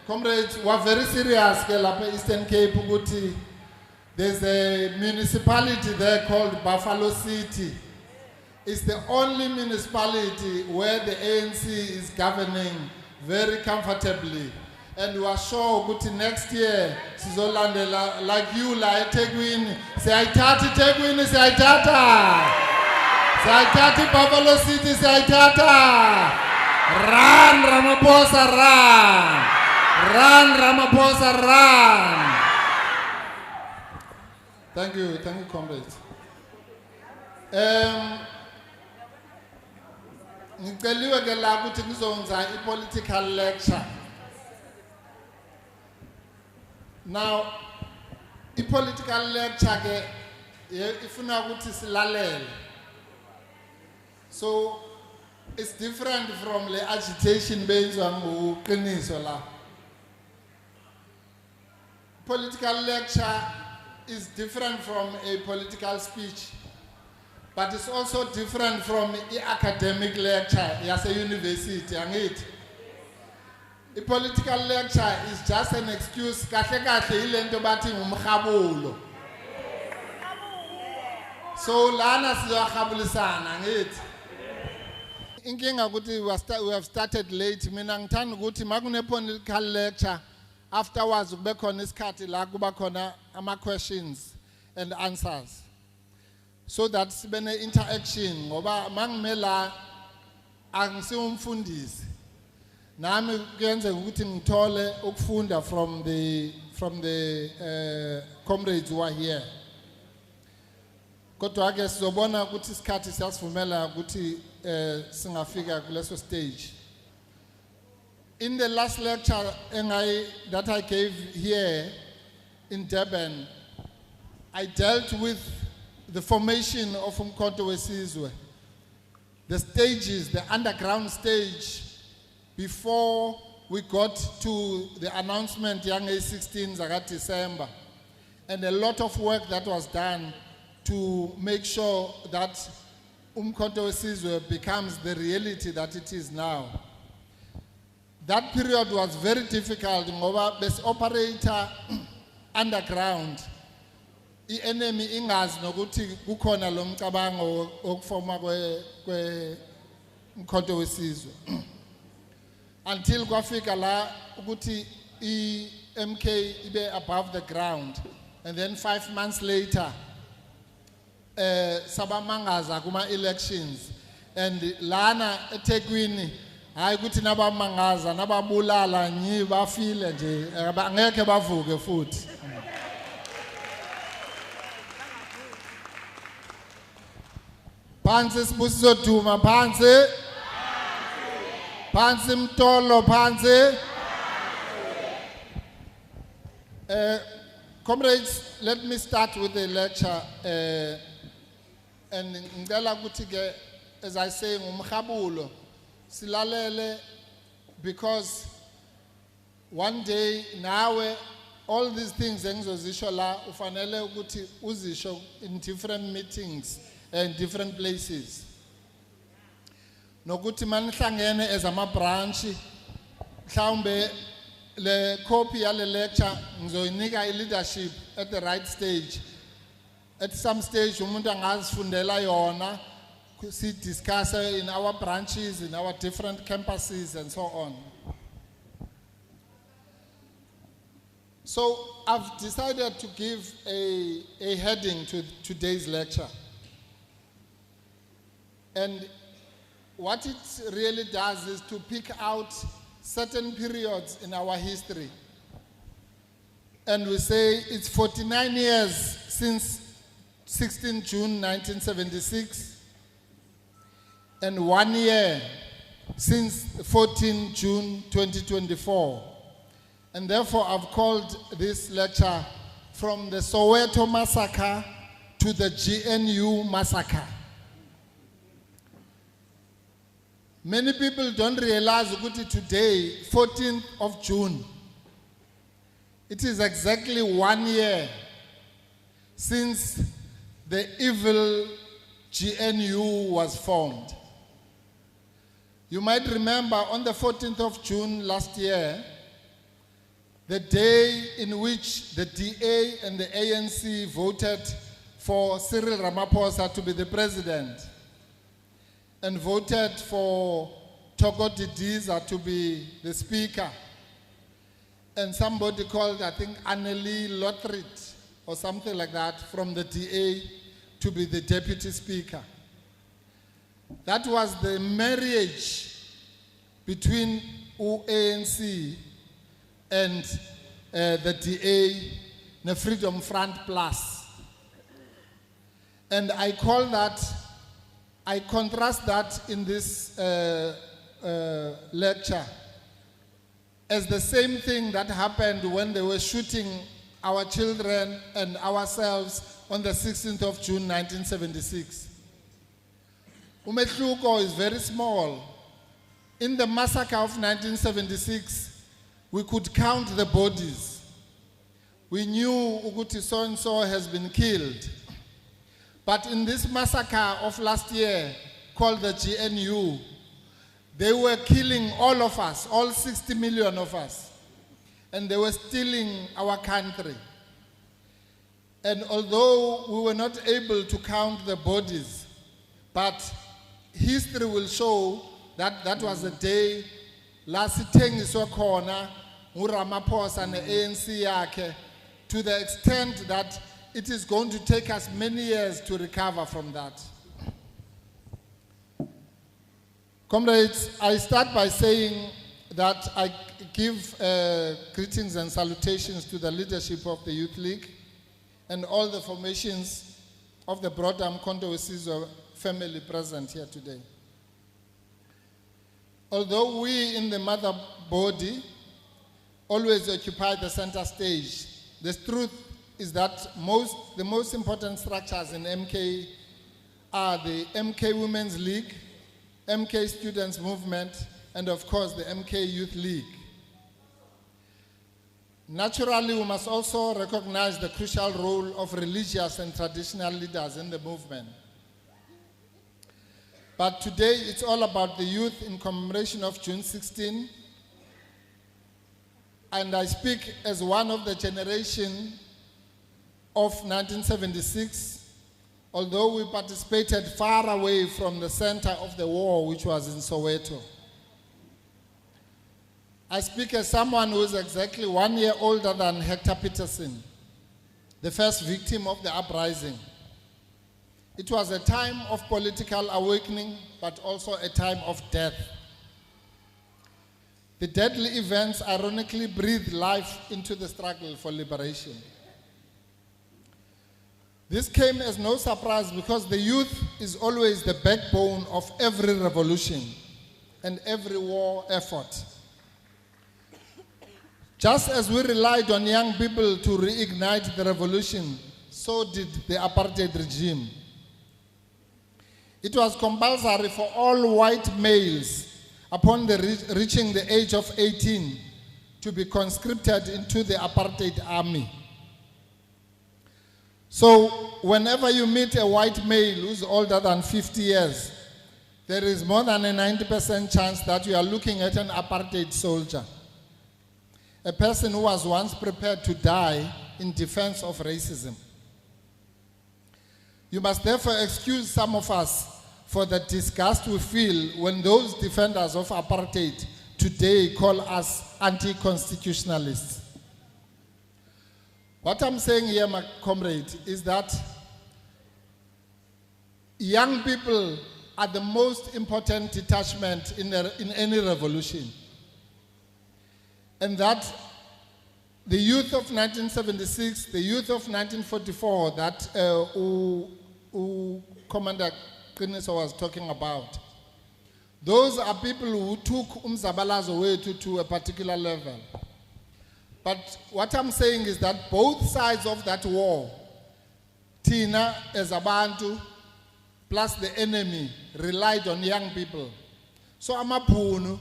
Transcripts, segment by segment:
Comrades, we're very serious ke lapha Eastern Cape ukuthi there's a municipality there called Buffalo City. It's the only municipality where the ANC is governing very comfortably. And we are sure that next year, sizolandela like you, like eThekwini, siyayithatha eThekwini, siyayithatha. Siyayithatha Buffalo City, siyayithatha. Run, Ramaphosa, run. Run, Ramaphosa, run. Thank you, comrades. Ngiceliwe ke la ukuthi ngizonza i-political lecture. Now, i-political lecture ke ifuna ukuthi silalele. So it's different from the agitation based on uqiniso la. Political lecture is different from a political speech, but it's also different from the academic lecture as a university. A political lecture is just an excuse. So lana sizohabulisana ngithi. Inkinga ukuthi we have started late. Mina ngithanda ukuthi makune political lecture afterwards kube khona isikhathi la kuba khona ama questions and answers. So that sibe ne interaction ngoba mangimela angisiwumfundisi. Nami kuyenza ukuthi ngithole ukufunda from the comrades who are here. Kodwa ke sizobona ukuthi isikhathi siyasivumela ukuthi singafika kuleso stage. In the last lecture that I gave here in Durban, I dealt with the formation of Umkhonto weSizwe, the stages, the underground stage before we got to the announcement Young A16 Zagat December, and a lot of work that was done to make sure that Umkhonto weSizwe becomes the reality that it is now. That period was very difficult ngoba bes operator underground. The enemy ingazi nokuthi kukhona lo mcabango okufoma kwe Umkhonto weSizwe. Until kwafika la ukuthi MK ibe above the ground, and then 5 months later sabamangaza kuma elections, and lana eThekwini hayi ukuthi nabamangaza nababulala nyi bafile nje angeke bavuke futhi. Phansi Sibusiso Duma, phansi. Phansi Mtolo, phansi. Comrades, let me start with the lecture. And ngicela ukuthi ke, as I say, ngumkhabulo silalele, because one day nawe all these things engizozisho la ufanele ukuthi uzisho in different meetings and different places. Nokuthi manihlangene as ama branch mhlawumbe le copy yale lecture ngizoyinika leadership at the right stage. At some stage umuntu angazifundela yona, si discuss in our branches, in our different campuses and so on. So I've decided to give a heading to today's lecture. And what it really does is to pick out certain periods in our history. And we say it's 49 years since 16 June 1976, and 1 year since 14 June 2024. And therefore I've called this lecture From the Soweto Massacre to the GNU Massacre. Many people don't realize that today, 14th of June, it is exactly 1 year since the evil GNU was formed. You might remember on the 14th of June last year, the day in which the DA and the ANC voted for Cyril Ramaphosa to be the president and voted for Togo Didiza to be the speaker, and somebody called, I think, Unholy or something like that from the DA to be the deputy speaker. That was the marriage between ANC and the DA, the Freedom Front Plus. And I contrast that in this lecture as the same thing that happened when they were shooting our children and ourselves on the 16th of June 1976. Umehluko is very small. In the massacre of 1976, we could count the bodies. We knew Uguti so-and-so has been killed. But in this massacre of last year, called the GNU, they were killing all of us, all 60 million of us. And they were stealing our country. And although we were not able to count the bodies, but history will show that that was a day lasithengiswa khona nguRamaphosa ne-ANC yakhe, to the extent that it is going to take us many years to recover from that. Comrades, I start by saying that I give greetings and salutations to the leadership of the Youth League and all the formations of the broader Mkhonto weSizwe family present here today. Although we in the mother body always occupy the center stage, the truth is that the most important structures in MK are the MK Women's League, MK Students Movement, and of course the MK Youth League. Naturally, we must also recognize the crucial role of religious and traditional leaders in the movement. But today it's all about the youth in commemoration of June 16. And I speak as one of the generation of 1976, although we participated far away from the center of the war, which was in Soweto. I speak as someone who is exactly 1 year older than Hector Peterson, the first victim of the uprising. It was a time of political awakening, but also a time of death. The deadly events ironically breathed life into the struggle for liberation. This came as no surprise because the youth is always the backbone of every revolution and every war effort. Just as we relied on young people to reignite the revolution, so did the apartheid regime. It was compulsory for all white males upon reaching the age of 18 to be conscripted into the apartheid army. So whenever you meet a white male who's older than 50 years, there is more than a 90% chance that you are looking at an apartheid soldier, a person who was once prepared to die in defense of racism. You must therefore excuse some of us for the disgust we feel when those defenders of apartheid today call us anti-constitutionalists. What I'm saying here, my comrade, is that young people are the most important detachment in any revolution. And that the youth of 1976, the youth of 1944 that Commander Qiniso was talking about, those are people who took umzabalazo way to a particular level. But what I'm saying is that both sides of that war, Tina as abantu plus the enemy, relied on young people. So Amapunu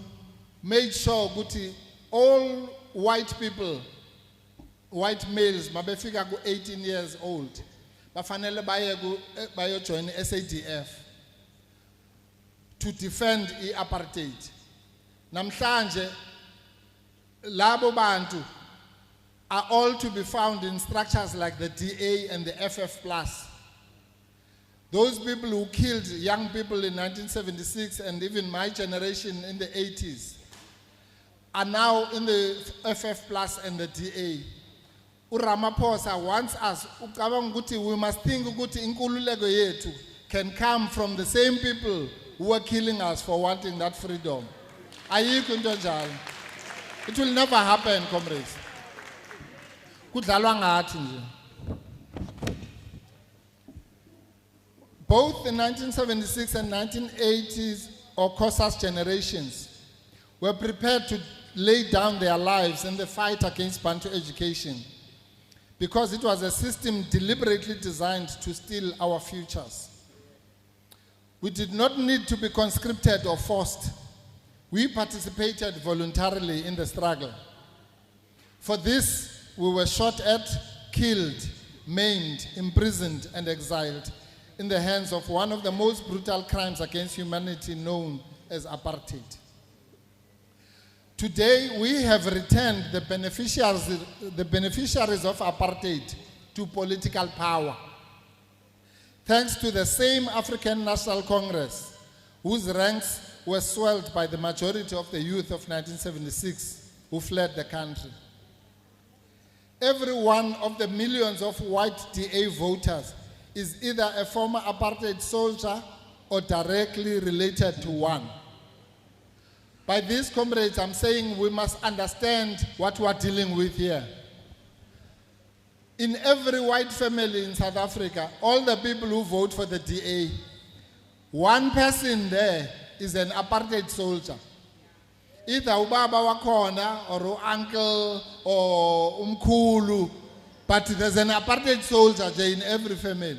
made sure that all white people, white males, mabefika ku 18 years old, bafanele baye join SADF to defend apartheid. Namhlanje, labo bantu are all to be found in structures like the DA and the FF+. Those people who killed young people in 1976 and even my generation in the 80s are now in the FF+ and the DA. Ramaphosa wants us, we must think ukuthi inkululeko yethu can come from the same people who are killing us for wanting that freedom. Ayikho into njalo. It will never happen, comrades. Kudlalwa ngathi nje. Both the 1976 and 1980s or COSAS generations were prepared to lay down their lives in the fight against Bantu education because it was a system deliberately designed to steal our futures. We did not need to be conscripted or forced. We participated voluntarily in the struggle. For this, we were shot at, killed, maimed, imprisoned, and exiled in the hands of one of the most brutal crimes against humanity known as apartheid. Today, we have returned the beneficiaries of apartheid to political power. Thanks to the same African National Congress, whose ranks were swelled by the majority of the youth of 1976 who fled the country. Every one of the millions of white DA voters is either a former apartheid soldier or directly related to one. By this, comrades, I'm saying we must understand what we're dealing with here. In every white family in South Africa, all the people who vote for the DA, one person there is an apartheid soldier. Either ubaba wakhona or uncle or umkhulu, but there's an apartheid soldier in every family.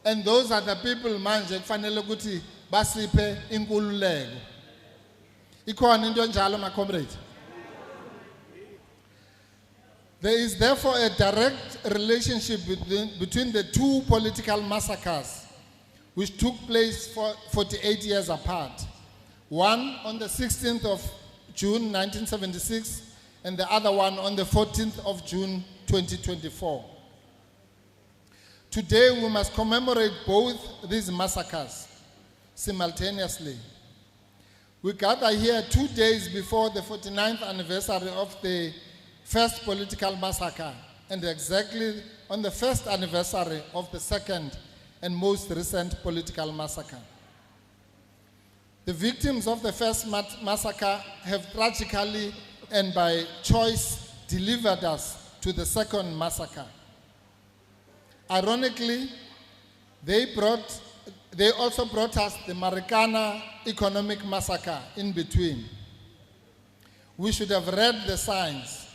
And those are the people manje kufanele ukuthi basiphe inkululeko. Ikhona into enjalo, my comrades. There is therefore a direct relationship between the two political massacres which took place for 48 years apart. One on the 16th of June 1976 and the other one on the 14th of June 2024. Today we must commemorate both these massacres simultaneously. We gather here 2 days before the 49th anniversary of the first political massacre and exactly on the first anniversary of the second and most recent political massacre. The victims of the first massacre have tragically and by choice delivered us to the second massacre. Ironically, they also brought us the Marikana economic massacre in between. We should have read the signs.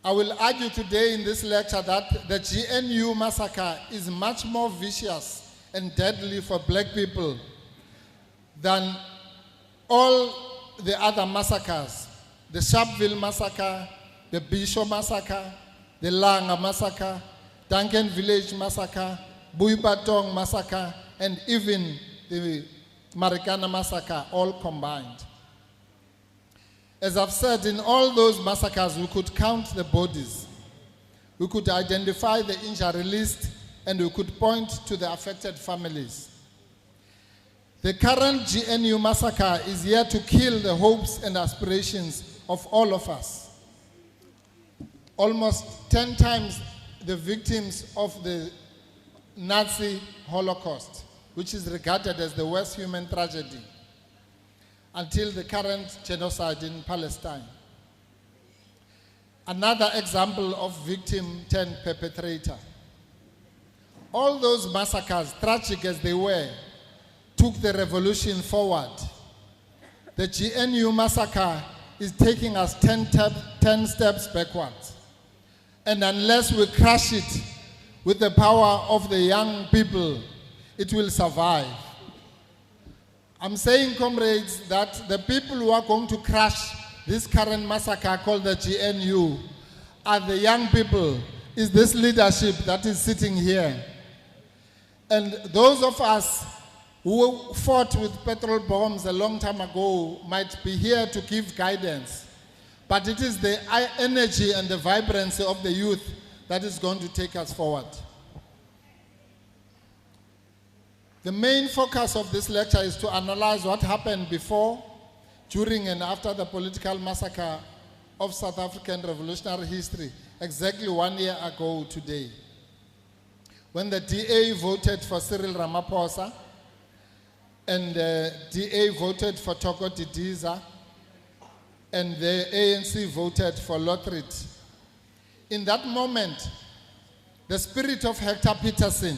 I will argue today in this lecture that the GNU massacre is much more vicious and deadly for black people than all the other massacres. The Sharpeville massacre, the Bisho massacre, the Langa massacre, Duncan Village massacre, Buibatong massacre, and even the Marikana massacre all combined. As I've said, in all those massacres, we could count the bodies. We could identify the injury list, and we could point to the affected families. The current GNU massacre is here to kill the hopes and aspirations of all of us. Almost 10 times the victims of the Nazi Holocaust, which is regarded as the worst human tragedy until the current genocide in Palestine. Another example of victim turned perpetrator. All those massacres, tragic as they were, took the revolution forward. The GNU massacre is taking us 10 steps backwards. And unless we crush it with the power of the young people, it will survive. I'm saying, comrades, that the people who are going to crush this current massacre called the GNU are the young people, is this leadership that is sitting here. And those of us who fought with petrol bombs a long time ago might be here to give guidance. But it is the energy and the vibrancy of the youth that is going to take us forward. The main focus of this lecture is to analyze what happened before, during and after the political massacre of South African revolutionary history, exactly 1 year ago today, when the DA voted for Cyril Ramaphosa and the DA voted for Thoko Didiza and the ANC voted for Lothrit. In that moment, the spirit of Hector Peterson,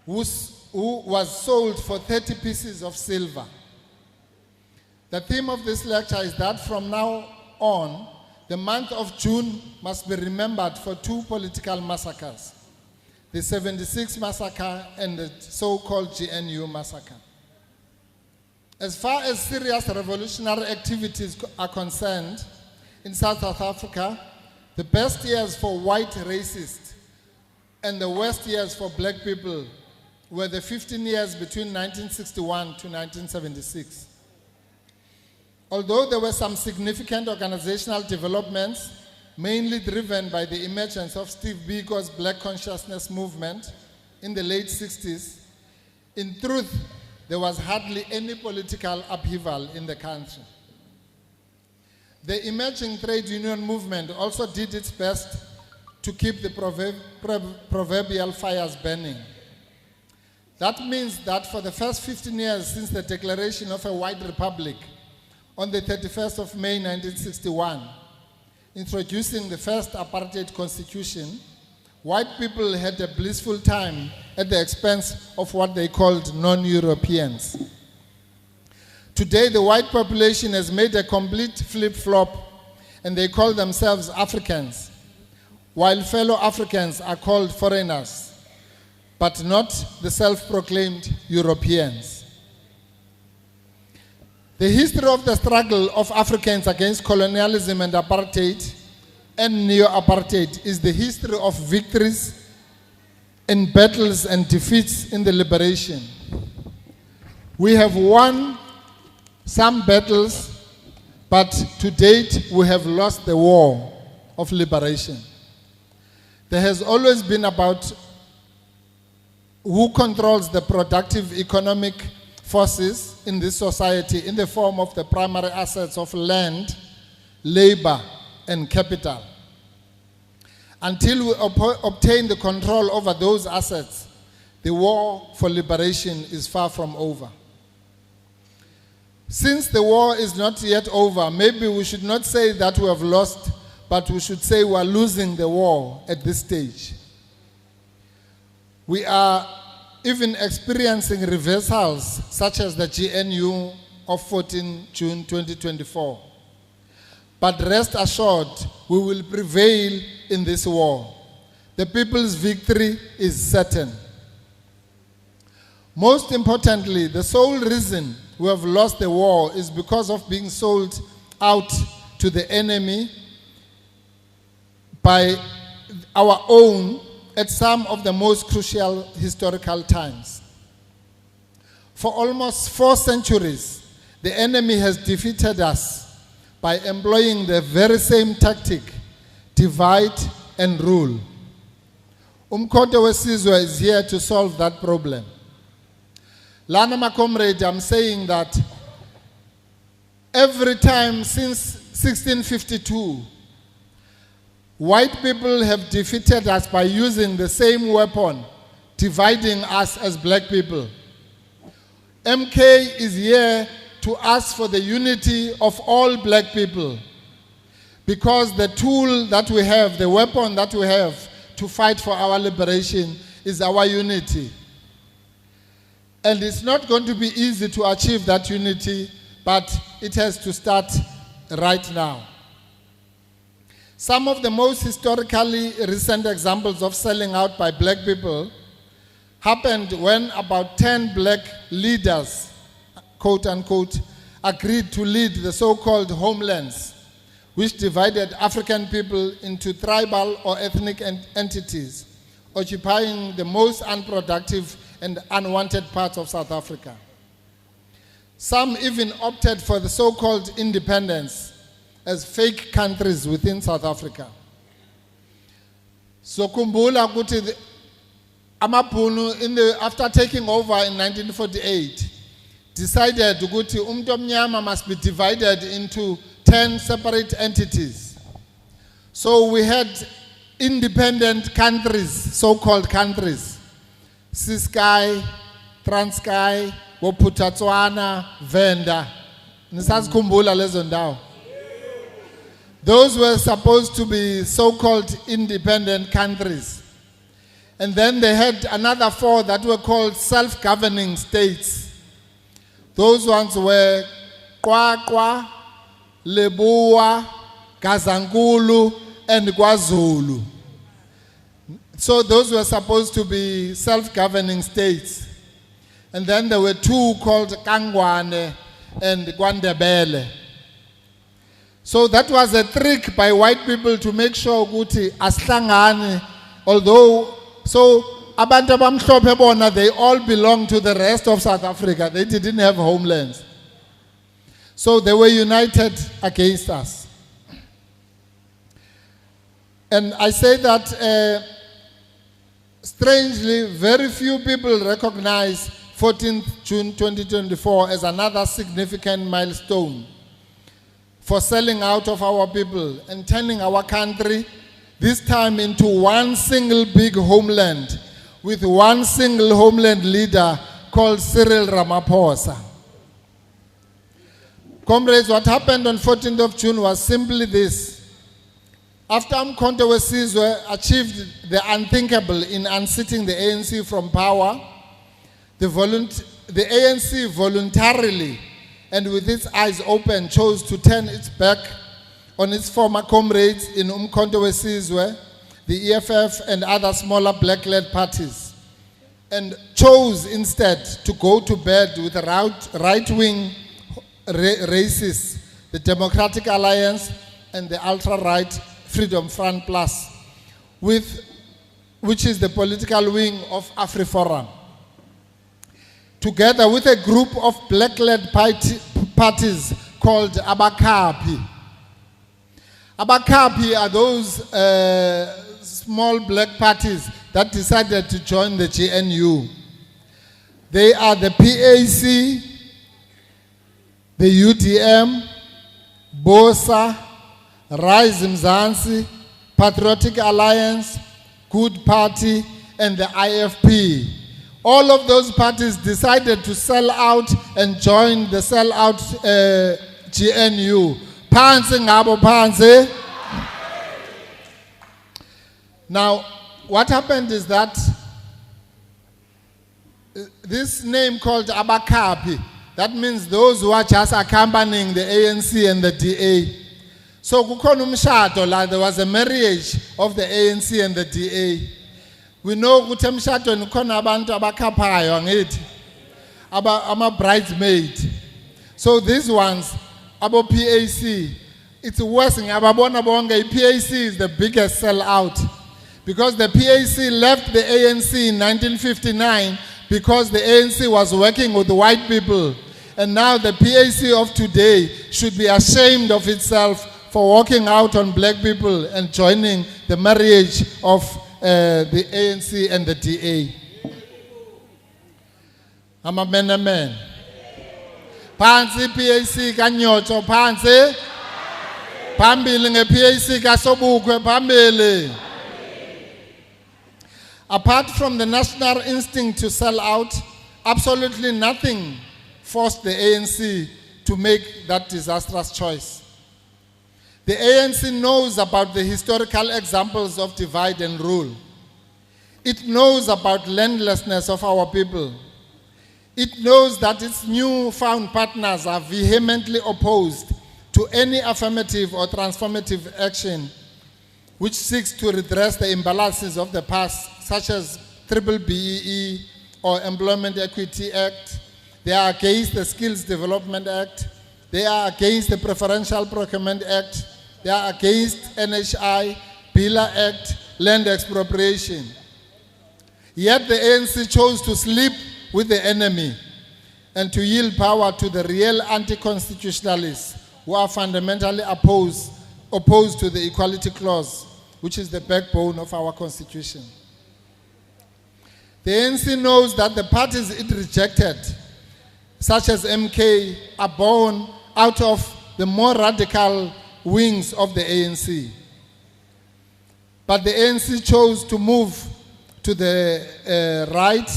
who was sold for 30 pieces of silver. The theme of this lecture is that from now on, the month of June must be remembered for two political massacres, the 76 massacre and the so-called GNU massacre. As far as serious revolutionary activities are concerned, in South Africa, the best years for white racists and the worst years for black people were the 15 years between 1961 to 1976. Although there were some significant organizational developments, mainly driven by the emergence of Steve Biko's Black Consciousness movement in the late 60s, in truth, there was hardly any political upheaval in the country. The emerging trade union movement also did its best to keep the proverbial fires burning. That means that for the first 15 years since the declaration of a white republic on the 31st of May 1961, introducing the first apartheid constitution, white people had a blissful time at the expense of what they called non-Europeans. Today, the white population has made a complete flip-flop and they call themselves Africans, while fellow Africans are called foreigners, but not the self-proclaimed Europeans. The history of the struggle of Africans against colonialism and apartheid and neo-apartheid is the history of victories in battles and defeats in the liberation. We have won some battles, but to date we have lost the war of liberation. There has always been about who controls the productive economic forces in this society in the form of the primary assets of land, labor, and capital. Until we obtain the control over those assets, the war for liberation is far from over. Since the war is not yet over, maybe we should not say that we have lost, but we should say we are losing the war at this stage. We are even experiencing reversals, such as the GNU of 14 June 2024. But rest assured, we will prevail in this war. The people's victory is certain. Most importantly, the sole reason we have lost the war is because of being sold out to the enemy by our own at some of the most crucial historical times. For almost 4 centuries, the enemy has defeated us by employing the very same tactic, divide and rule. Umkhonto wesizwe is here to solve that problem. Lana, my comrade, I'm saying that every time since 1652, white people have defeated us by using the same weapon, dividing us as black people. MK is here to ask for the unity of all black people, because the tool that we have, the weapon that we have to fight for our liberation is our unity. And it's not going to be easy to achieve that unity, but it has to start right now. Some of the most historically recent examples of selling out by black people happened when about 10 black leaders, quote unquote, agreed to lead the so-called homelands, which divided African people into tribal or ethnic entities, occupying the most unproductive and unwanted parts of South Africa. Some even opted for the so-called independence as fake countries within South Africa. So kumbula ukuthi amabhunu after taking over in 1948 decided ukuthi umuntu omnyama must be divided into 10 separate entities. So we had independent countries, so-called countries. Ciskei, Transkei, Bophuthatswana, Venda. Nisazikhumbula lezo ndawo. Those were supposed to be so-called independent countries. And then they had another 4 that were called self-governing states. Those ones were Qwaqwa, Lebowa, Gazankulu, and KwaZulu. So those were supposed to be self-governing states. And then there were 2 called Kangwane and Kwandebele. So that was a trick by white people to make sure ukuthi asihlangane, although so abantu abamhlophe bona they all belong to the rest of South Africa. They didn't have homelands. So they were united against us. And I say that strangely, very few people recognize 14th June 2024 as another significant milestone for selling out of our people and turning our country, this time into one single big homeland with one single homeland leader called Cyril Ramaphosa. Comrades, what happened on 14th of June was simply this. After Umkhonto weSizwe achieved the unthinkable in unseating the ANC from power, the ANC voluntarily and with its eyes open chose to turn its back on its former comrades in Umkhonto weSizwe, the EFF and other smaller black-led parties, and chose instead to go to bed with right-wing racists, the Democratic Alliance and the ultra-right Freedom Front Plus, which is the political wing of AfriForum, together with a group of black-led parties called Abakapi. Abakapi are those small black parties that decided to join the GNU. They are the PAC, the UDM, BOSA, Rise Mzansi, Patriotic Alliance, Good Party, and the IFP. All of those parties decided to sell out and join the sell-out GNU. Phansi ngabo phansi. Now, what happened is that this name called Abakapi, that means those who are just accompanying the ANC and the DA. So kukhona umshado la, there was a marriage of the ANC and the DA. We know ukuthi emshadweni kukhona abantu abakhaphayo angithi ama bridesmaid. So these ones abo PAC, it's worse ngiyababona bonke. PAC is the biggest sellout because the PAC left the ANC in 1959 because the ANC was working with white people, and now the PAC of today should be ashamed of itself for walking out on black people and joining the marriage of the ANC and the DA. I'm a man. Phansi PAC kanyotho phansi. Phambili ngePAC kaSobukwe phambili. Apart from the national instinct to sell out, absolutely nothing forced the ANC to make that disastrous choice. The ANC knows about the historical examples of divide and rule. It knows about landlessness of our people. It knows that its newfound partners are vehemently opposed to any affirmative or transformative action which seeks to redress the imbalances of the past, such as BBBEE or Employment Equity Act. They are against the Skills Development Act. They are against the Preferential Procurement Act. They are against NHI, BILA Act, land expropriation. Yet the ANC chose to sleep with the enemy and to yield power to the real anti-constitutionalists who are fundamentally opposed to the Equality Clause, which is the backbone of our constitution. The ANC knows that the parties it rejected, such as MK, are born out of the more radical wings of the ANC. But the ANC chose to move to the right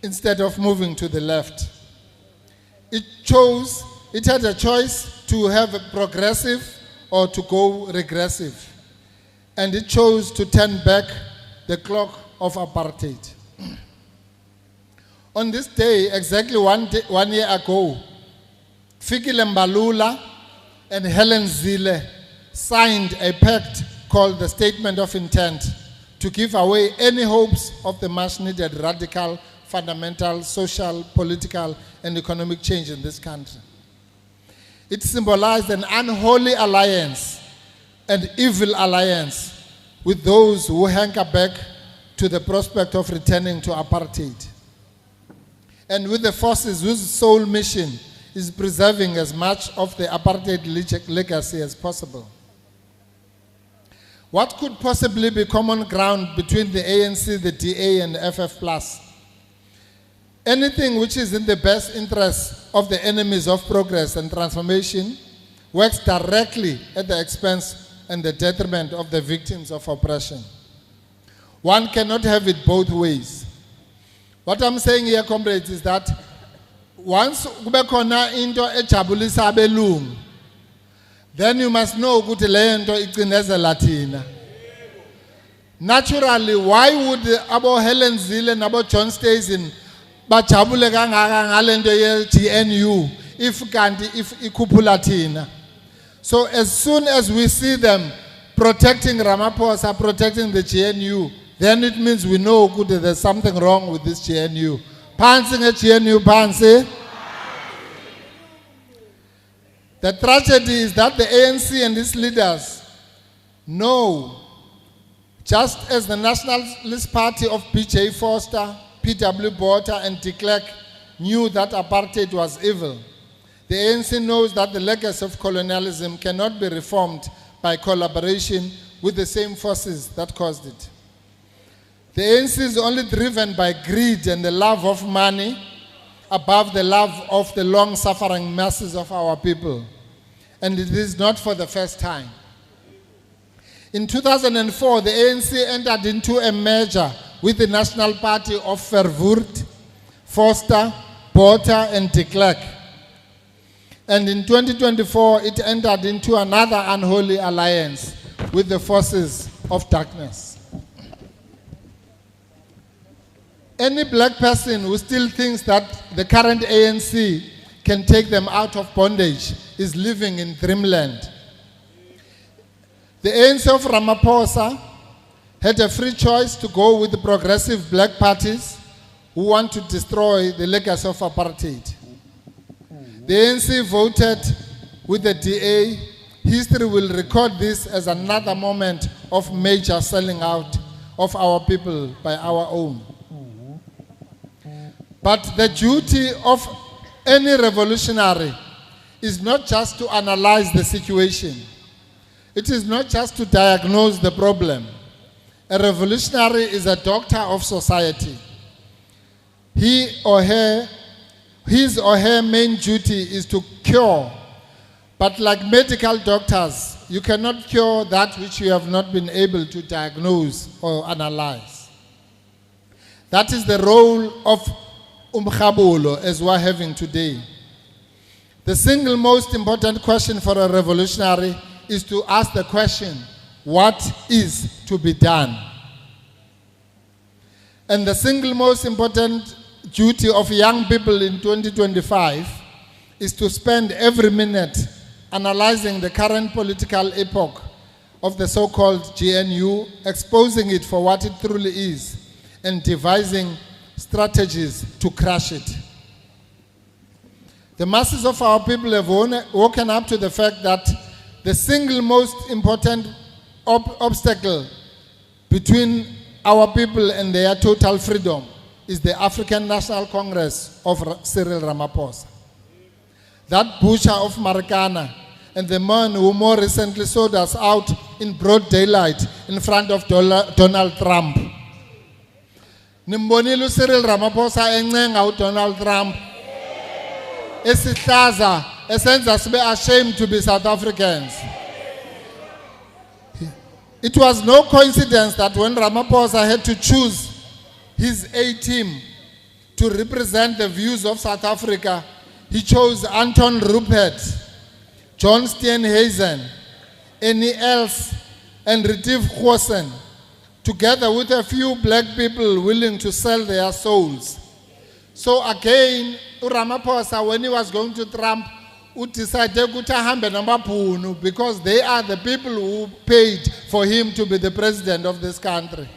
instead of moving to the left. It had a choice to have a progressive or to go regressive. And it chose to turn back the clock of apartheid. On this day, exactly one year ago, Fikile Mbalula and Helen Zille signed a pact called the Statement of Intent to give away any hopes of the much-needed radical, fundamental, social, political, and economic change in this country. It symbolized an unholy alliance, an evil alliance with those who hanker back to the prospect of returning to apartheid, and with the forces whose sole mission is preserving as much of the apartheid legacy as possible. What could possibly be common ground between the ANC, the DA, and FF+? Anything which is in the best interest of the enemies of progress and transformation works directly at the expense and the detriment of the victims of oppression. One cannot have it both ways. What I'm saying here, comrades, is that once kube khona into ejabulisa abelungu, then you must know ukuthi le nto icinezela thina. Naturally, why would abo Helen Zille nabo John Stacey bajabule kangaka ngale nto ye GNU if ikhuphula thina? So as soon as we see them protecting Ramaphosa, protecting the GNU, then it means we know good there's something wrong with this GNU. Phansi nge-GNU, phansi. The tragedy is that the ANC and its leaders know, just as the Nationalist Party of P.J. Foster, P.W. Botha, and de Klerk knew that apartheid was evil, the ANC knows that the legacy of colonialism cannot be reformed by collaboration with the same forces that caused it. The ANC is only driven by greed and the love of money above the love of the long-suffering masses of our people. And it is not for the first time. In 2004, the ANC entered into a merger with the National Party of Verwoerd, Foster, Botha, and de Klerk. And in 2024, it entered into another unholy alliance with the forces of darkness. Any black person who still thinks that the current ANC can take them out of bondage is living in dreamland. The ANC of Ramaphosa had a free choice to go with the progressive black parties who want to destroy the legacy of apartheid. The ANC voted with the DA. History will record this as another moment of major selling out of our people by our own. But the duty of any revolutionary is not just to analyze the situation. It is not just to diagnose the problem. A revolutionary is a doctor of society. His or her main duty is to cure. But like medical doctors, you cannot cure that which you have not been able to diagnose or analyze. That is the role of Umkhabulo as we're having today. The single most important question for a revolutionary is to ask the question, what is to be done? And the single most important duty of young people in 2025 is to spend every minute analyzing the current political epoch of the so-called GNU, exposing it for what it truly is, and devising strategies to crush it. The masses of our people have woken up to the fact that the single most important obstacle between our people and their total freedom is the African National Congress of Cyril Ramaphosa. That butcher of Marikana and the man who more recently sold us out in broad daylight in front of Donald Trump. Nimbonile Cyril Ramaphosa encenga Donald Trump. Esihlaza esenza sibe ashamed to be South Africans. It was no coincidence that when Ramaphosa had to choose his A-team to represent the views of South Africa, he chose Anton Rupert, John Steenhuisen, Annie Els, and Retief Goosen, together with a few black people willing to sell their souls. So again, Ramaphosa, when he was going to Trump, decided because they are the people who paid for him to be the president of this country.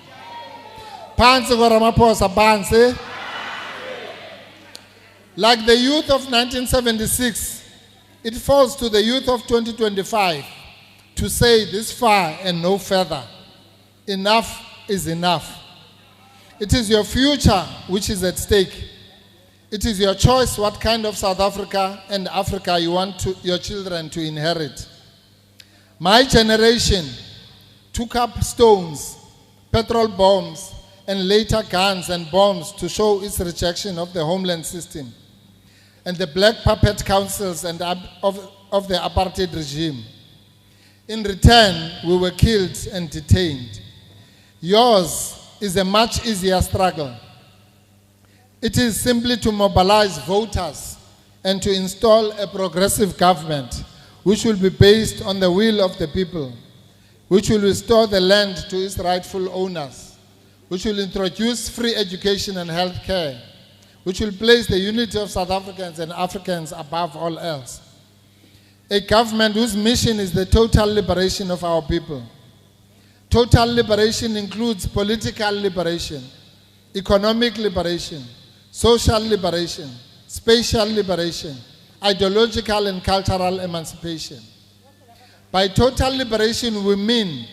Phansi Ramaphosa, phansi. Like the youth of 1976, it falls to the youth of 2025 to say this far and no further. Enough is enough. It is your future which is at stake. It is your choice what kind of South Africa and Africa you want your children to inherit. My generation took up stones, petrol bombs, and later guns and bombs to show its rejection of the homeland system and the black puppet councils and of the apartheid regime. In return, we were killed and detained. Yours is a much easier struggle. It is simply to mobilize voters and to install a progressive government which will be based on the will of the people, which will restore the land to its rightful owners, which will introduce free education and health care, which will place the unity of South Africans and Africans above all else. A government whose mission is the total liberation of our people. Total liberation includes political liberation, economic liberation, social liberation, spatial liberation, ideological and cultural emancipation. By total liberation, we mean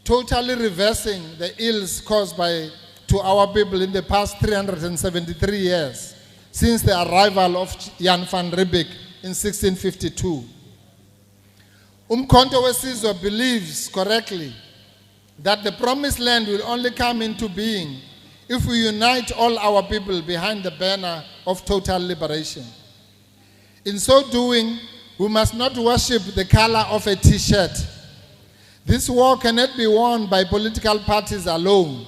totally reversing the ills caused to our people in the past 373 years, since the arrival of Jan van Riebeeck in 1652. Umkhonto weSizwe believes correctly that the promised land will only come into being if we unite all our people behind the banner of total liberation. In so doing, we must not worship the color of a t-shirt. This war cannot be won by political parties alone.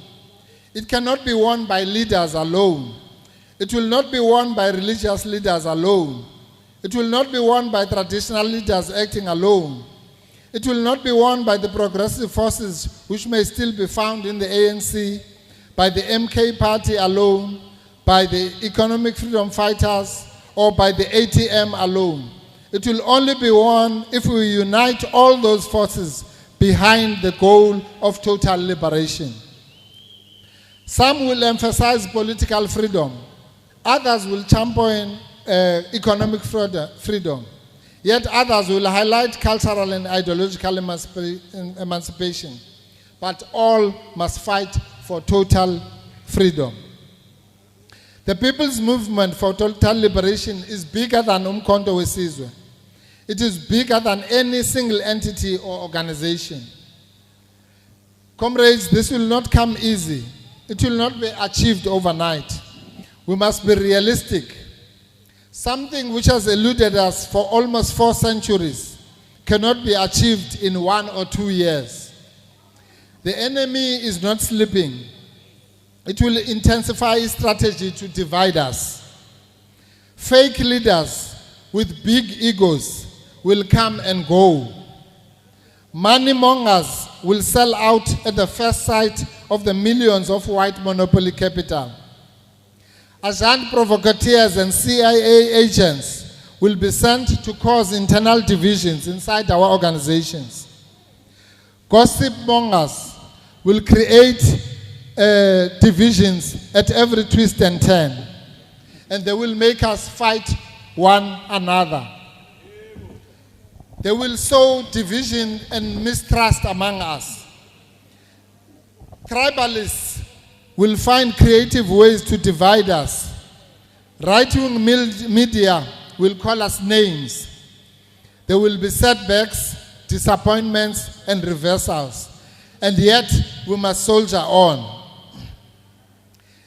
It cannot be won by leaders alone. It will not be won by religious leaders alone. It will not be won by traditional leaders acting alone. It will not be won by the progressive forces which may still be found in the ANC, by the MK party alone, by the economic freedom fighters, or by the ATM alone. It will only be won if we unite all those forces behind the goal of total liberation. Some will emphasize political freedom. Others will champion economic freedom. Yet others will highlight cultural and ideological emancipation. But all must fight for total freedom. The people's movement for total liberation is bigger than Umkhonto weSizwe. It is bigger than any single entity or organization. Comrades, this will not come easy. It will not be achieved overnight. We must be realistic. Something which has eluded us for almost 4 centuries cannot be achieved in 1 or 2 years. The enemy is not sleeping. It will intensify its strategy to divide us. Fake leaders with big egos will come and go. Money mongers will sell out at the first sight of the millions of white monopoly capital. Agent provocateurs and CIA agents will be sent to cause internal divisions inside our organizations. Gossip mongers will create divisions at every twist and turn, and they will make us fight one another. They will sow division and mistrust among us. Tribalists will find creative ways to divide us. Right-wing media will call us names. There will be setbacks, disappointments, and reversals. And yet, we must soldier on.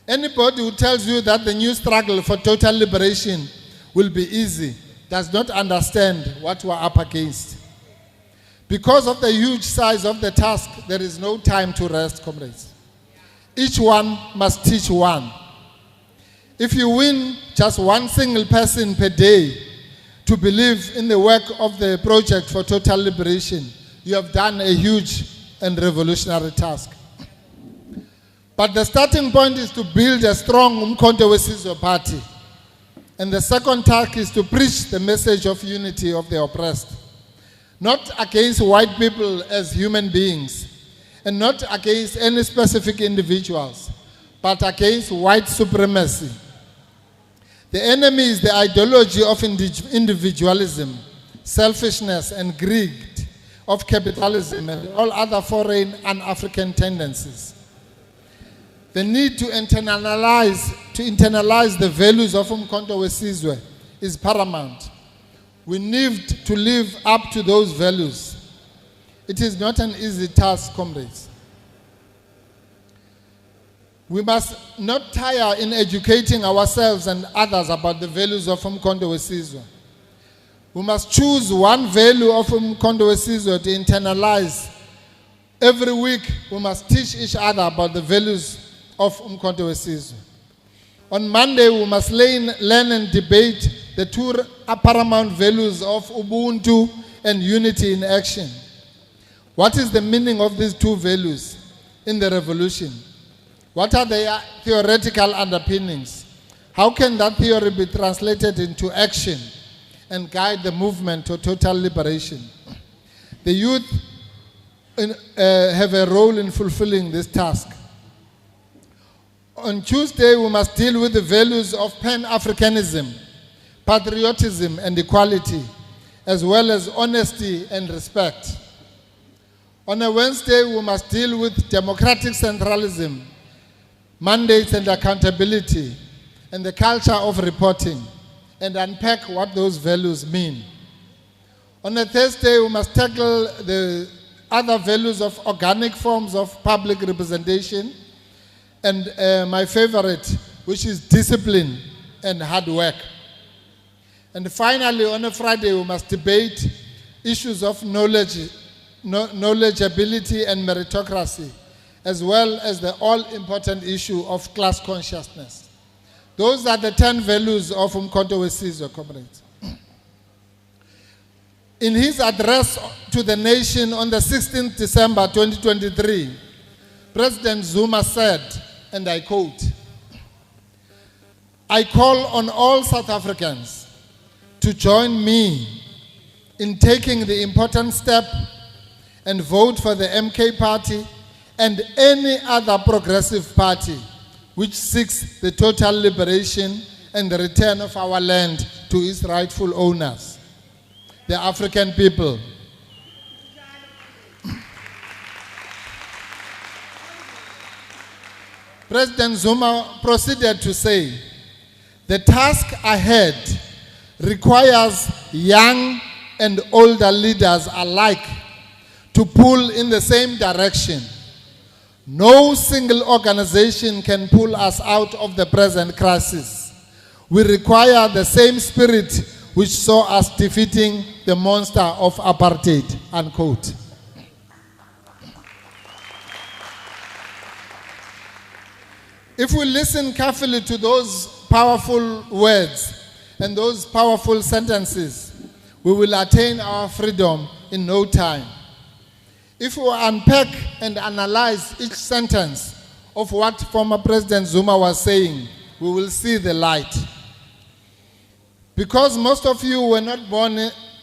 Anybody who tells you that the new struggle for total liberation will be easy does not understand what we're up against. Because of the huge size of the task, there is no time to rest, comrades. Each one must teach one. If you win just one single person per day to believe in the work of the project for total liberation, you have done a huge and revolutionary task. But the starting point is to build a strong Umkhonto weSizwe party. And the second task is to preach the message of unity of the oppressed. Not against white people as human beings, and not against any specific individuals, but against white supremacy. The enemy is the ideology of individualism, selfishness, and greed, of capitalism and all other foreign and African tendencies. The need to internalize the values of Umkhonto weSizwe is paramount. We need to live up to those values. It is not an easy task, comrades. We must not tire in educating ourselves and others about the values of Umkhonto weSizwe. We must choose one value of Umkhonto weSizwe to internalize. Every week, we must teach each other about the values of Umkhonto weSizwe. On Monday, we must learn and debate the two paramount values of Ubuntu and unity in action. What is the meaning of these two values in the revolution? What are their theoretical underpinnings? How can that theory be translated into action and guide the movement to total liberation? The youth have a role in fulfilling this task. On Tuesday, we must deal with the values of Pan-Africanism, patriotism and equality, as well as honesty and respect. On a Wednesday, we must deal with democratic centralism, mandates and accountability, and the culture of reporting, and unpack what those values mean. On a Thursday, we must tackle the other values of organic forms of public representation, and my favorite, which is discipline and hard work. And finally, on a Friday, we must debate issues of knowledgeability and meritocracy, as well as the all-important issue of class consciousness. Those are the 10 values of Umkhonto weSizwe, comrades. In his address to the nation on the 16th December 2023, President Zuma said, and I quote, "I call on all South Africans to join me in taking the important step and vote for the MK party and any other progressive party which seeks the total liberation and the return of our land to its rightful owners, the African people." President Zuma proceeded to say, "The task ahead requires young and older leaders alike to pull in the same direction. No single organization can pull us out of the present crisis. We require the same spirit which saw us defeating the monster of apartheid," unquote. If we listen carefully to those powerful words and those powerful sentences, we will attain our freedom in no time. If we unpack and analyze each sentence of what former President Zuma was saying, we will see the light. Because most of you were not born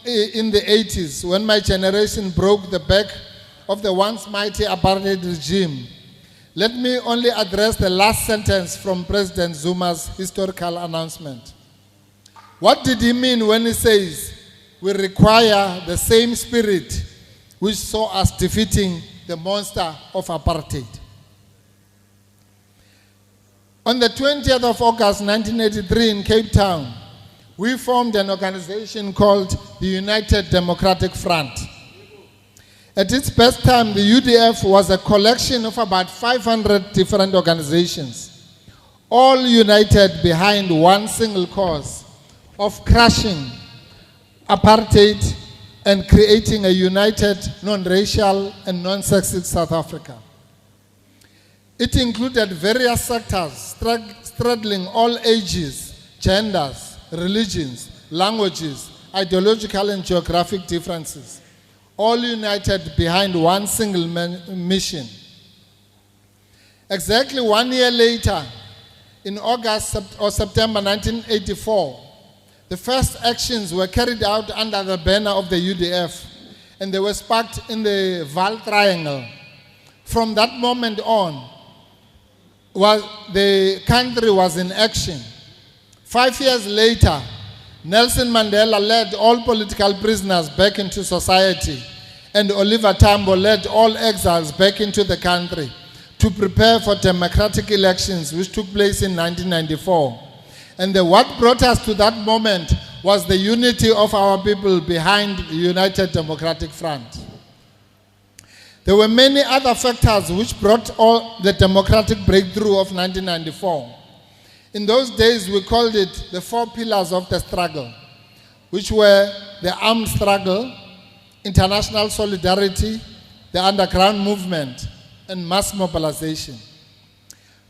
in the 80s, when my generation broke the back of the once mighty apartheid regime, let me only address the last sentence from President Zuma's historical announcement. What did he mean when he says, "We require the same spirit which saw us defeating the monster of apartheid"? On the 20th of August 1983 in Cape Town, we formed an organization called the United Democratic Front. At its best time, the UDF was a collection of about 500 different organizations, all united behind one single cause of crushing apartheid and creating a united, non-racial and non-sexist South Africa. It included various sectors straddling all ages, genders, religions, languages, ideological and geographic differences, all united behind one single mission. Exactly 1 year later, in August or September 1984, the first actions were carried out under the banner of the UDF, and they were sparked in the Val Triangle. From that moment on, the country was in action. 5 years later, Nelson Mandela led all political prisoners back into society, and Oliver Tambo led all exiles back into the country to prepare for democratic elections which took place in 1994. And what brought us to that moment was the unity of our people behind the United Democratic Front. There were many other factors which brought all the democratic breakthrough of 1994. In those days, we called it the 4 pillars of the struggle, which were the armed struggle, international solidarity, the underground movement, and mass mobilization.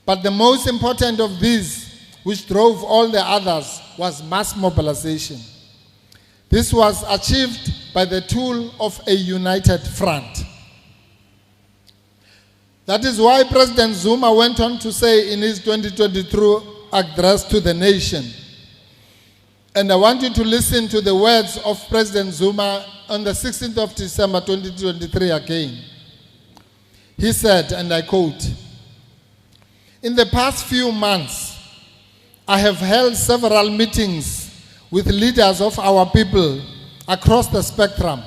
But the most important of these, which drove all the others, was mass mobilization. This was achieved by the tool of a united front. That is why President Zuma went on to say in his 2023 address to the nation, and I want you to listen to the words of President Zuma on the 16th of December 2023 again. He said, and I quote, "In the past few months, I have held several meetings with leaders of our people across the spectrum,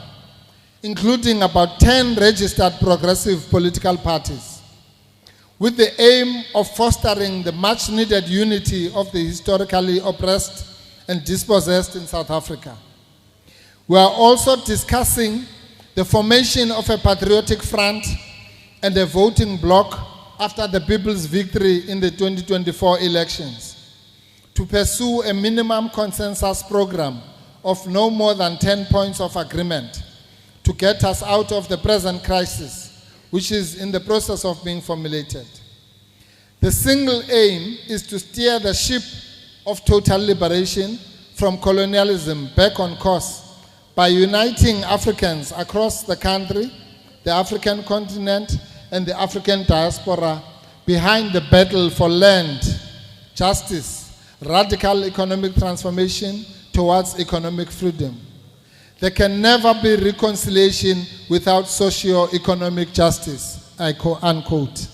including about 10 registered progressive political parties, with the aim of fostering the much-needed unity of the historically oppressed and dispossessed in South Africa. We are also discussing the formation of a patriotic front and a voting bloc after the people's victory in the 2024 elections, to pursue a minimum consensus program of no more than 10 points of agreement to get us out of the present crisis, which is in the process of being formulated. The single aim is to steer the ship of total liberation from colonialism back on course by uniting Africans across the country, the African continent, and the African diaspora behind the battle for land, justice, radical economic transformation towards economic freedom. There can never be reconciliation without socio-economic justice," unquote.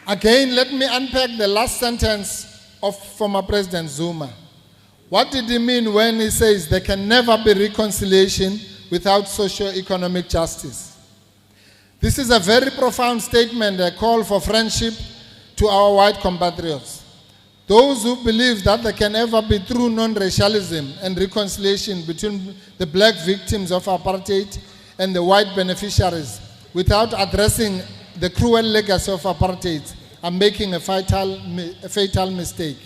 Again, let me unpack the last sentence of former President Zuma. What did he mean when he says there can never be reconciliation without socio-economic justice? This is a very profound statement, a call for friendship to our white compatriots. Those who believe that there can ever be true non-racialism and reconciliation between the black victims of apartheid and the white beneficiaries without addressing the cruel legacy of apartheid are making a fatal mistake.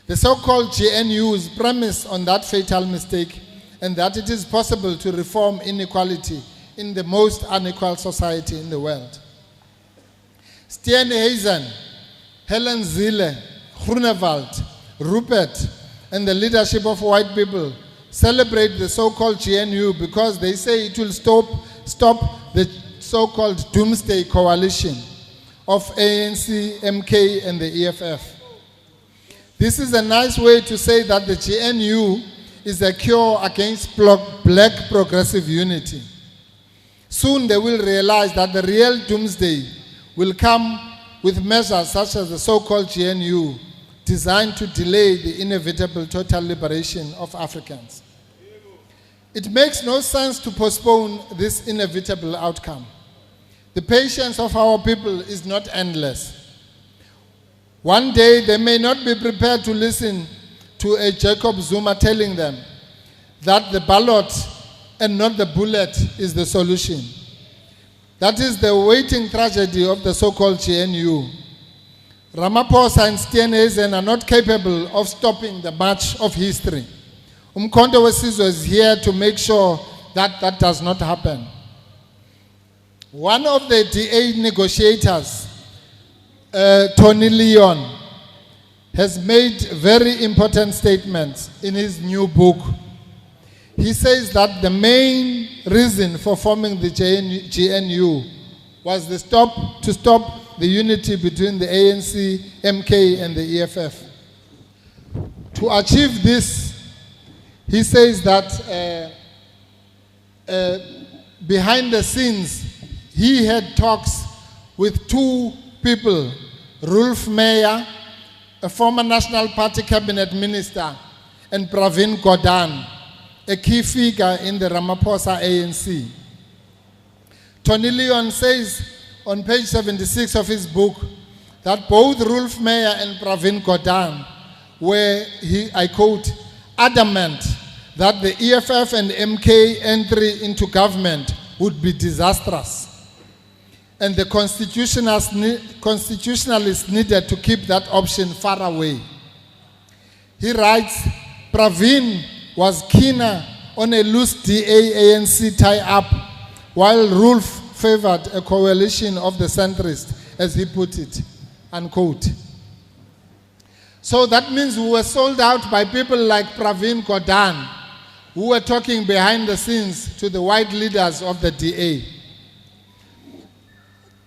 The so-called GNU is premised on that fatal mistake, and that it is possible to reform inequality in the most unequal society in the world. Steenhuisen, Helen Zille, Groenewald, Rupert, and the leadership of white people celebrate the so-called GNU because they say it will stop the so-called doomsday coalition of ANC, MK, and the EFF. This is a nice way to say that the GNU is a cure against black progressive unity. Soon they will realize that the real doomsday will come with measures such as the so-called GNU, designed to delay the inevitable total liberation of Africans. It makes no sense to postpone this inevitable outcome. The patience of our people is not endless. One day they may not be prepared to listen to a Jacob Zuma telling them that the ballot and not the bullet is the solution. That is the waiting tragedy of the so-called GNU. Ramaphosa and Steenhuisen are not capable of stopping the march of history. Umkhonto weSizwe is here to make sure that that does not happen. One of the DA negotiators, Tony Leon, has made very important statements in his new book. He says that the main reason for forming the GNU was to stop the unity between the ANC, MK, and the EFF. To achieve this, he says that behind the scenes, he had talks with two people, Rolf Meyer, a former National Party cabinet minister, and Pravin Gordhan, a key figure in the Ramaphosa ANC. Tony Leon says on page 76 of his book that both Rolf Meyer and Pravin Gordhan were, I quote, adamant that the EFF and MK entry into government would be disastrous, and the constitutionalists needed to keep that option far away. He writes, Pravin was keener on a loose DA-ANC tie-up, while Rolf favored a coalition of the centrists, as he put it, unquote. So that means we were sold out by people like Pravin Gordhan, who were talking behind the scenes to the white leaders of the DA.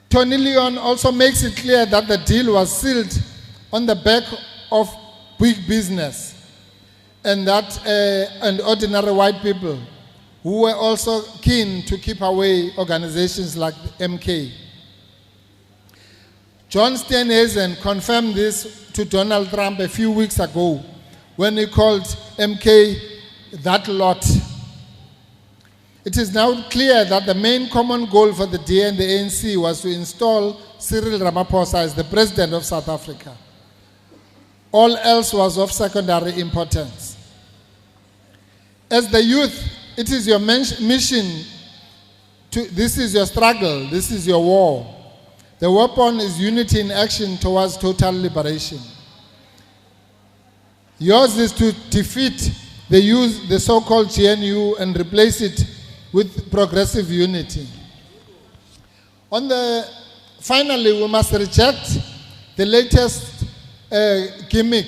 Tony Leon also makes it clear that the deal was sealed on the back of big business and ordinary white people who were also keen to keep away organizations like MK. John Steenhuisen confirmed this to Donald Trump a few weeks ago when he called MK that lot. It is now clear that the main common goal for the DA and the ANC was to install Cyril Ramaphosa as the president of South Africa. All else was of secondary importance. As the youth, it is your mission, this is your struggle, this is your war. The weapon is unity in action towards total liberation. Yours is to defeat the so-called GNU and replace it with progressive unity. Finally, we must reject the latest gimmick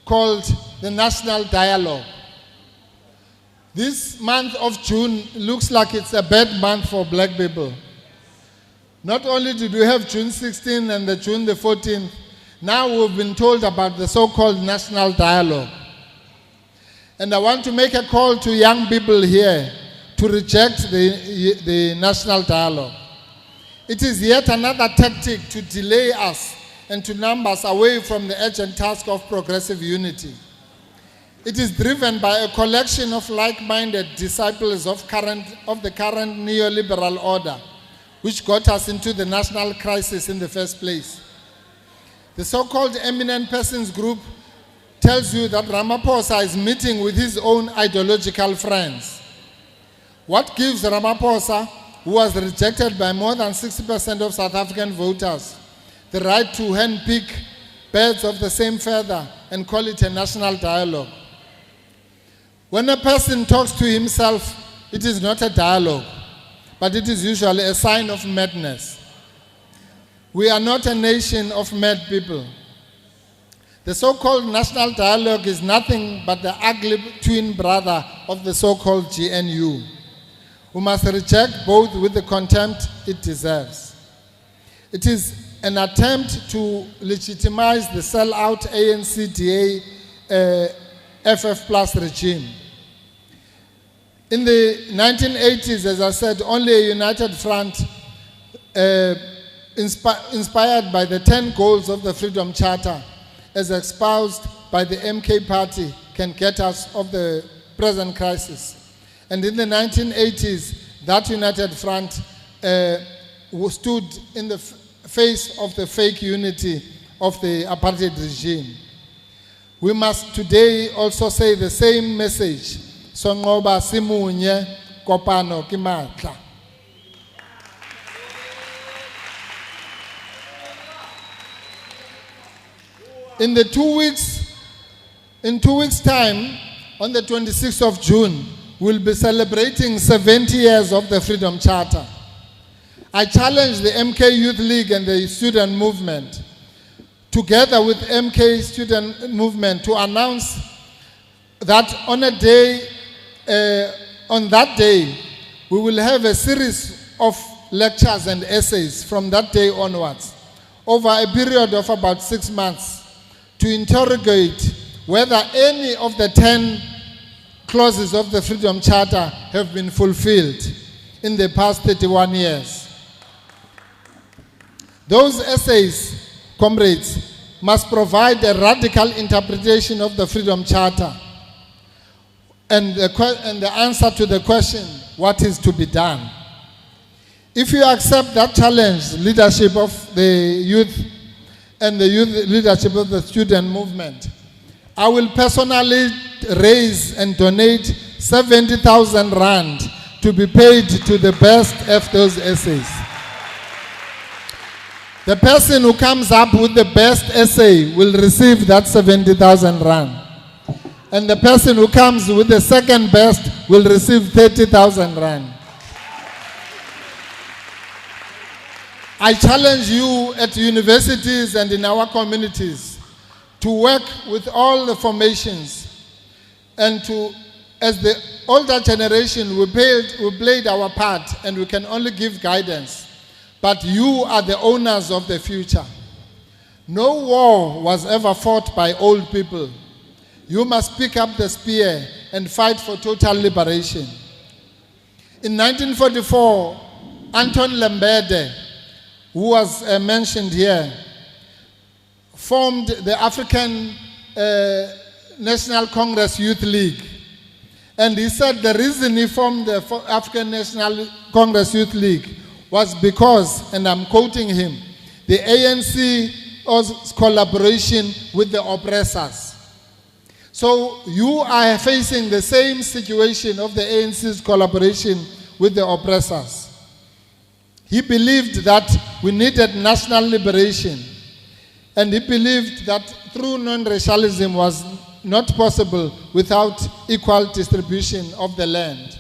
called the national dialogue. This month of June looks like it's a bad month for black people. Not only did we have June 16 and the June the 14th, now we've been told about the so-called national dialogue. And I want to make a call to young people here to reject the national dialogue. It is yet another tactic to delay us and to number us away from the urgent task of progressive unity. It is driven by a collection of like-minded disciples of the current neoliberal order, which got us into the national crisis in the first place. The so-called eminent persons group tells you that Ramaphosa is meeting with his own ideological friends. What gives Ramaphosa, who was rejected by more than 60% of South African voters, the right to handpick birds of the same feather and call it a national dialogue? When a person talks to himself, it is not a dialogue, but it is usually a sign of madness. We are not a nation of mad people. The so-called national dialogue is nothing but the ugly twin brother of the so-called GNU. We must reject both with the contempt it deserves. It is an attempt to legitimize the sell-out ANC-DA FF Plus regime. In the 1980s, as I said, only a united front inspired by the 10 goals of the Freedom Charter as espoused by the MK party can get us off the present crisis. And in the 1980s, that united front who stood in the face of the fake unity of the apartheid regime. We must today also say the same message. Songoba simunye kopano kimatla. In 2 weeks' time, on the 26th of June, we'll be celebrating 70 years of the Freedom Charter. I challenge the MK Youth League and the student movement, together with MK Student Movement, to announce that on that day, we will have a series of lectures and essays from that day onwards, over a period of about 6 months, to interrogate whether any of the 10 clauses of the Freedom Charter have been fulfilled in the past 31 years. Those essays, comrades, must provide a radical interpretation of the Freedom Charter and the answer to the question, what is to be done? If you accept that challenge, leadership of the youth and the youth leadership of the student movement, I will personally raise and donate 70,000 rand to be paid to the best of those essays. The person who comes up with the best essay will receive that 70,000 rand. And the person who comes with the second best will receive 30,000 rand. I challenge you at universities and in our communities to work with all the formations and to, as the older generation, we played our part and we can only give guidance. But you are the owners of the future. No war was ever fought by old people. You must pick up the spear and fight for total liberation. In 1944, Anton Lembede, who was mentioned here, formed the African National Congress Youth League. And he said the reason he formed the African National Congress Youth League was because, and I'm quoting him, the ANC's collaboration with the oppressors. So you are facing the same situation of the ANC's collaboration with the oppressors. He believed that we needed national liberation, and he believed that true non-racialism was not possible without equal distribution of the land.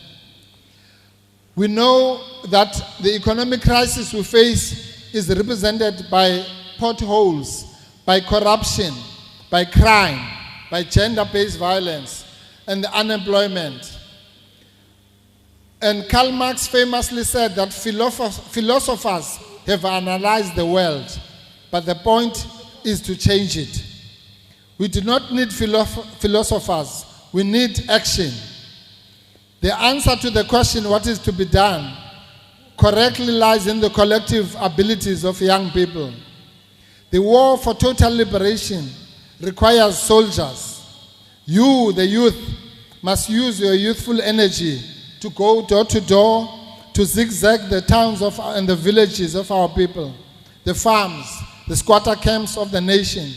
We know that the economic crisis we face is represented by potholes, by corruption, by crime, by gender-based violence, and unemployment. And Karl Marx famously said that philosophers have analyzed the world, but the point is to change it. We do not need philosophers, we need action. The answer to the question, what is to be done, correctly lies in the collective abilities of young people. The war for total liberation requires soldiers. You, the youth, must use your youthful energy to go door to door, to zigzag the towns and the villages of our people, the farms, the squatter camps of the nation,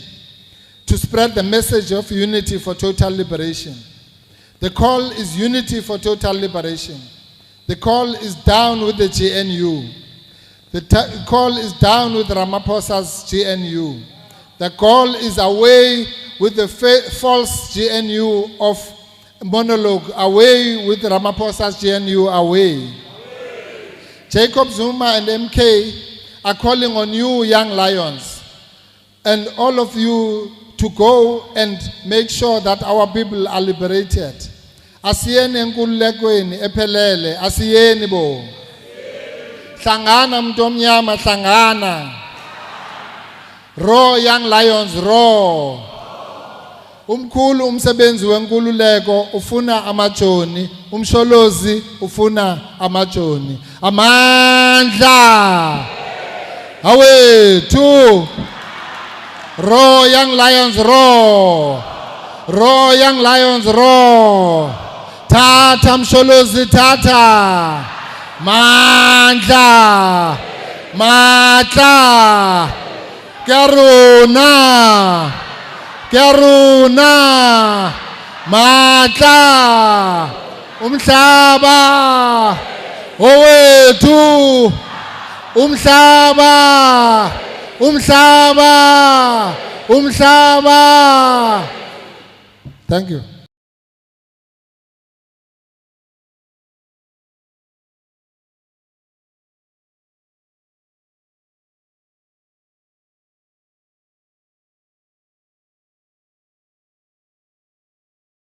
to spread the message of unity for total liberation. The call is unity for total liberation. The call is down with the GNU. The call is down with Ramaphosa's GNU. The call is away with the false GNU of monologue, away with Ramaphosa's GNU, away. Jacob Zuma and MK are calling on you, young lions, and all of you to go and make sure that our people are liberated. Asiyeni enkululekweni ephelele, asiyeni bo. Hlangana mntu omnyama, hlangana. Roar, young lions, roar. Umkhulu umsebenzi wenkululeko ufuna amajoni, umsholozi ufuna amajoni. Amandla. Awethu. Roar, young lions, roar. Roar, young lions, roar. Tata msholozi, tata. Mandla. Matla. Karuna. Karuna. Matla. Umhlaba. Owethu. Umhlaba. Umhlaba. Umhlaba. Thank you.